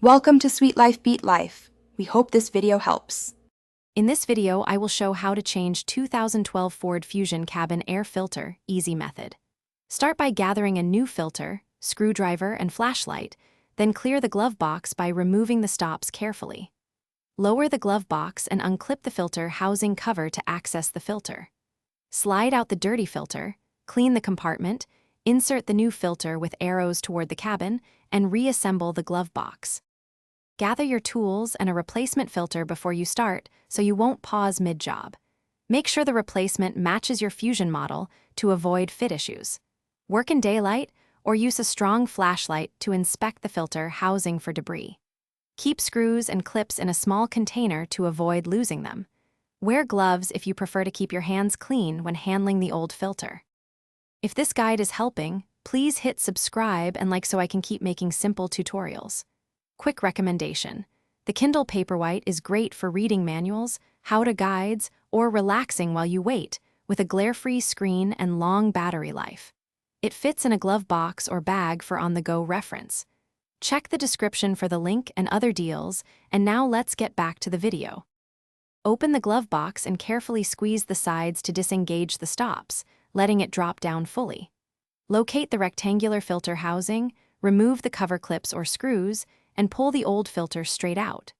Welcome to Sweet Life Beat Life. We hope this video helps. In this video, I will show how to change 2012 Ford Fusion cabin air filter, easy method. Start by gathering a new filter, screwdriver, and flashlight, then clear the glove box by removing the stops carefully. Lower the glove box and unclip the filter housing cover to access the filter. Slide out the dirty filter, clean the compartment, insert the new filter with arrows toward the cabin, and reassemble the glove box. Gather your tools and a replacement filter before you start so you won't pause mid-job. Make sure the replacement matches your Fusion model to avoid fit issues. Work in daylight or use a strong flashlight to inspect the filter housing for debris. Keep screws and clips in a small container to avoid losing them. Wear gloves if you prefer to keep your hands clean when handling the old filter. If this guide is helping, please hit subscribe and like so I can keep making simple tutorials. Quick recommendation: the Kindle Paperwhite is great for reading manuals, how-to guides, or relaxing while you wait, with a glare-free screen and long battery life. It fits in a glove box or bag for on-the-go reference. Check the description for the link and other deals, and now let's get back to the video. Open the glove box and carefully squeeze the sides to disengage the stops, letting it drop down fully. Locate the rectangular filter housing, remove the cover clips or screws, and pull the old filter straight out.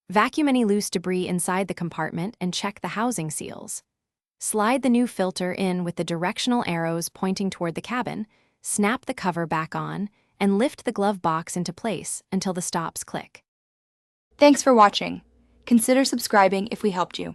Vacuum any loose debris inside the compartment and check the housing seals. Slide the new filter in with the directional arrows pointing toward the cabin, snap the cover back on, and lift the glove box into place until the stops click. Thanks for watching. Consider subscribing if we helped you.